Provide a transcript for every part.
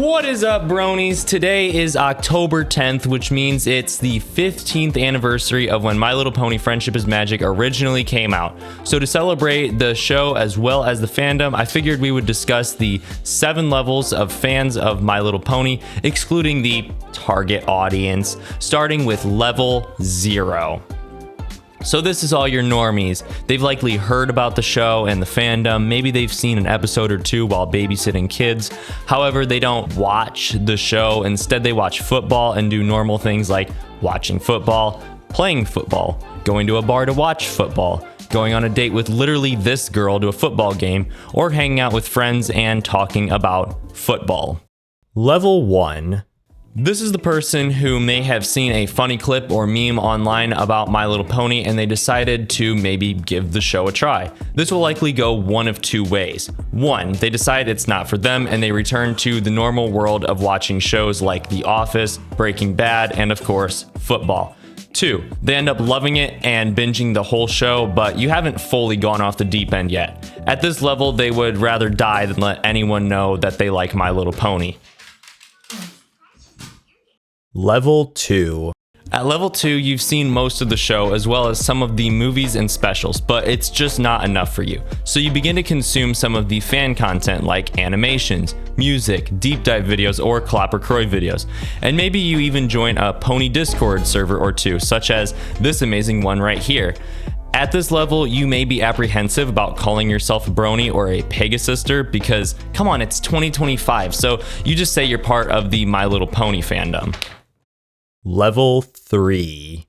What is up, bronies? Today is October 10th, which means it's the 15th anniversary of when My Little Pony Friendship is Magic originally came out. So to celebrate the show as well as the fandom, I figured we would discuss the 7 levels of fans of My Little Pony, excluding the target audience, starting with level 0. So this is all your normies. They've likely heard about the show and the fandom. Maybe they've seen an episode or two while babysitting kids. However, they don't watch the show. Instead, they watch football and do normal things like watching football, playing football, going to a bar to watch football, going on a date with literally this girl to a football game, or hanging out with friends and talking about football. Level 1. This is the person who may have seen a funny clip or meme online about My Little Pony and they decided to maybe give the show a try. This will likely go one of 2 ways. 1, they decide it's not for them and they return to the normal world of watching shows like The Office, Breaking Bad, and of course, football. 2, they end up loving it and binging the whole show, but you haven't fully gone off the deep end yet. At this level, they would rather die than let anyone know that they like My Little Pony. Level 2. At level 2, you've seen most of the show as well as some of the movies and specials, but it's just not enough for you. So you begin to consume some of the fan content like animations, music, deep dive videos, or Croix videos. And maybe you even join a Pony Discord server or 2, such as this amazing one right here. At this level, you may be apprehensive about calling yourself a brony or a Pegasister because, come on, it's 2025, so you just say you're part of the My Little Pony fandom. Level 3.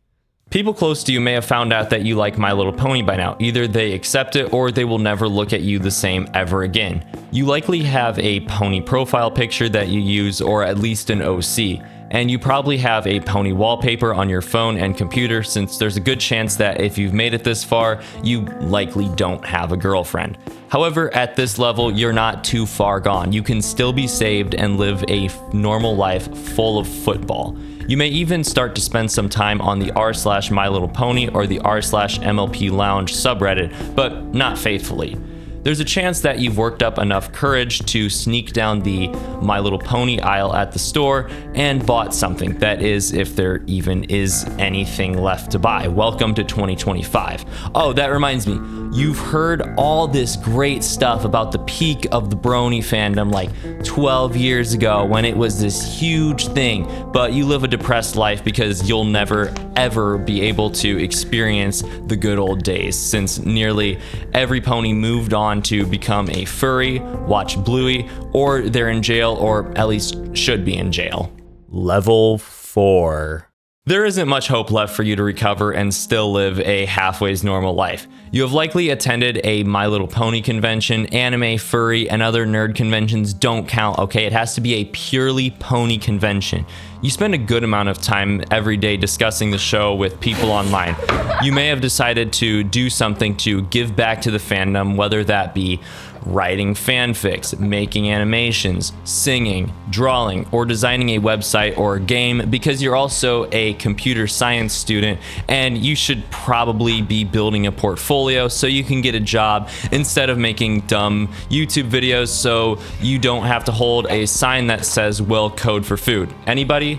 People close to you may have found out that you like My Little Pony by now. Either they accept it or they will never look at you the same ever again. You likely have a pony profile picture that you use, or at least an OC. And you probably have a pony wallpaper on your phone and computer, since there's a good chance that if you've made it this far, you likely don't have a girlfriend. However, at this level, you're not too far gone. You can still be saved and live a normal life full of football. You may even start to spend some time on the r/MyLittlePony or the r/MLP Lounge subreddit, but not faithfully. There's a chance that you've worked up enough courage to sneak down the My Little Pony aisle at the store and bought something. That is, if there even is anything left to buy. Welcome to 2025. Oh, that reminds me. You've heard all this great stuff about the peak of the brony fandom like 12 years ago when it was this huge thing, but you live a depressed life because you'll never ever be able to experience the good old days, since nearly every pony moved on to become a furry, watch Bluey, or they're in jail, or at least should be in jail. Level 4. There isn't much hope left for you to recover and still live a halfway's normal life. You have likely attended a My Little Pony convention. Anime, furry, and other nerd conventions don't count, okay? It has to be a purely pony convention. You spend a good amount of time every day discussing the show with people online. You may have decided to do something to give back to the fandom, whether that be writing fanfics, making animations, singing, drawing, or designing a website or a game, because you're also a computer science student and you should probably be building a portfolio so you can get a job instead of making dumb YouTube videos so you don't have to hold a sign that says "Will code for food." Anybody?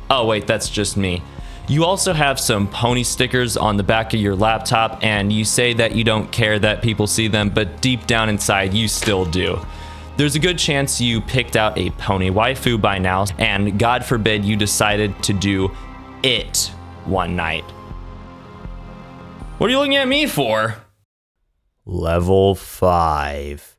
Oh wait, that's just me. You also have some pony stickers on the back of your laptop, and you say that you don't care that people see them, but deep down inside you still do. There's a good chance you picked out a pony waifu by now, and God forbid you decided to do it one night. What are you looking at me for? Level 5.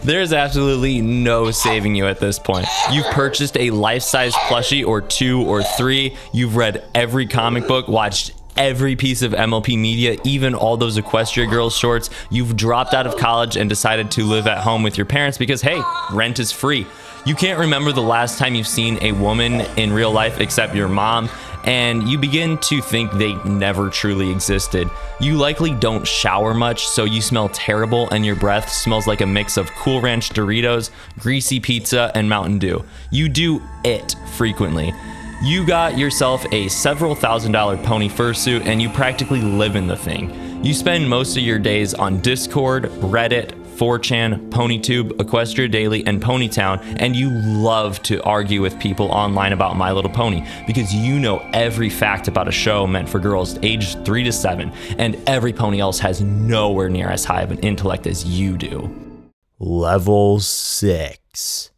There's absolutely no saving you at this point. You've purchased a life-size plushie or 2 or 3. You've read every comic book, watched every piece of MLP media, even all those Equestria Girls shorts. You've dropped out of college and decided to live at home with your parents because, hey, rent is free. You can't remember the last time you've seen a woman in real life except your mom, and you begin to think they never truly existed. You likely don't shower much, so you smell terrible and your breath smells like a mix of Cool Ranch Doritos, greasy pizza, and Mountain Dew. You do it frequently. You got yourself a several $1,000 pony fursuit and you practically live in the thing. You spend most of your days on Discord, Reddit, 4chan, PonyTube, Equestria Daily, and Ponytown, and you love to argue with people online about My Little Pony because you know every fact about a show meant for girls aged 3 to 7, and every pony else has nowhere near as high of an intellect as you do. Level 6.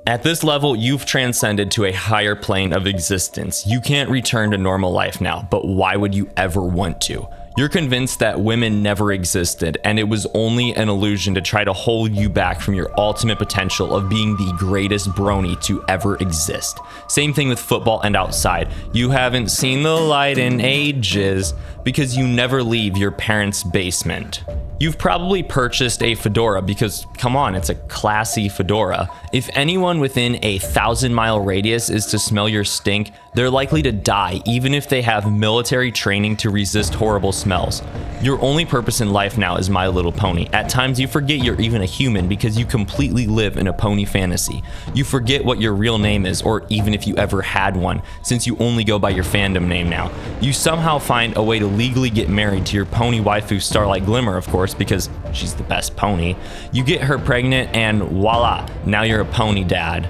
At this level, you've transcended to a higher plane of existence. You can't return to normal life now, but why would you ever want to? You're convinced that women never existed, and it was only an illusion to try to hold you back from your ultimate potential of being the greatest brony to ever exist. Same thing with football and outside. You haven't seen the light in ages because you never leave your parents' basement. You've probably purchased a fedora because, come on, it's a classy fedora. If anyone within a 1,000-mile radius is to smell your stink, they're likely to die even if they have military training to resist horrible smells. Your only purpose in life now is My Little Pony. At times you forget you're even a human because you completely live in a pony fantasy. You forget what your real name is, or even if you ever had one, since you only go by your fandom name now. You somehow find a way to legally get married to your pony waifu Starlight Glimmer, of course, because she's the best pony. You get her pregnant and voila, now you're a pony dad.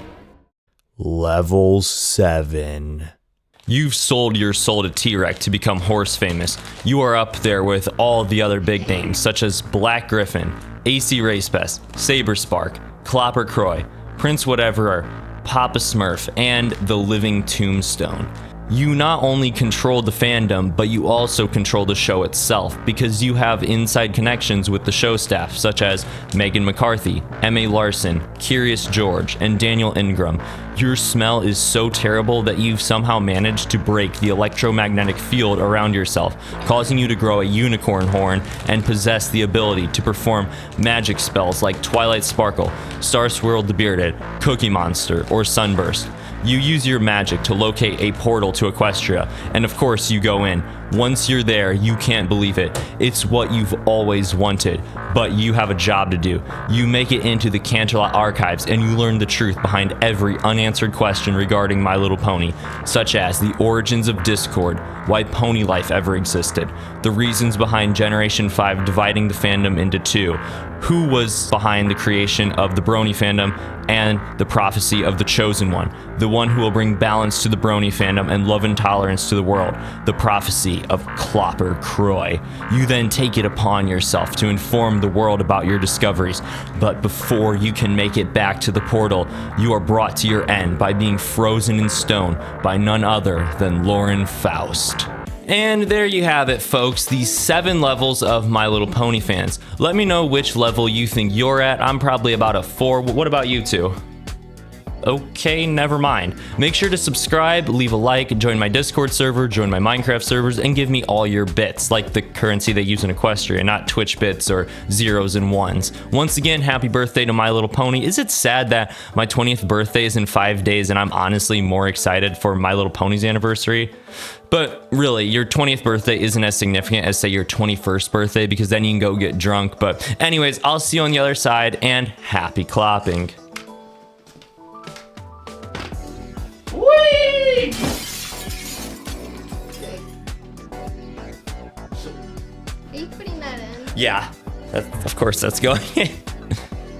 Level 7. You've sold your soul to T-Rex to become horse famous. You are up there with all the other big names such as Black Griffin, AC Race Best, Saber Spark, Clopper Croix, Prince Whatever, Papa Smurf, and the Living Tombstone. You not only control the fandom, but you also control the show itself because you have inside connections with the show staff such as Megan McCarthy, M.A. Larson, Curious George, and Daniel Ingram. Your smell is so terrible that you've somehow managed to break the electromagnetic field around yourself, causing you to grow a unicorn horn and possess the ability to perform magic spells like Twilight Sparkle, Star Swirled the Bearded, Cookie Monster, or Sunburst. You use your magic to locate a portal to Equestria, and of course you go in. Once you're there, you can't believe it. It's what you've always wanted, but you have a job to do. You make it into the Canterlot archives and you learn the truth behind every unanswered question regarding My Little Pony, such as the origins of Discord, why pony life ever existed, the reasons behind Generation 5 dividing the fandom into two, who was behind the creation of the brony fandom, and the prophecy of the Chosen One, the one who will bring balance to the brony fandom and love and tolerance to the world, the prophecy of Clopper Croix. You then take it upon yourself to inform the world about your discoveries, but before you can make it back to the portal, you are brought to your end by being frozen in stone by none other than Lauren Faust. And there you have it, folks, the 7 levels of My Little Pony fans. Let me know which level you think you're at. I'm probably about a 4. What about you two? Okay, never mind. Make sure to subscribe, leave a like, join my Discord server, join my Minecraft servers, and give me all your bits, like the currency they use in Equestria, not Twitch bits or zeros and ones. Once again, happy birthday to My Little Pony. Is it sad that my 20th birthday is in 5 days and I'm honestly more excited for My Little Pony's anniversary? But really, your 20th birthday isn't as significant as, say, your 21st birthday, because then you can go get drunk. But anyways, I'll see you on the other side, and happy clopping. Whee! Are you putting that in? Yeah, of course that's going in.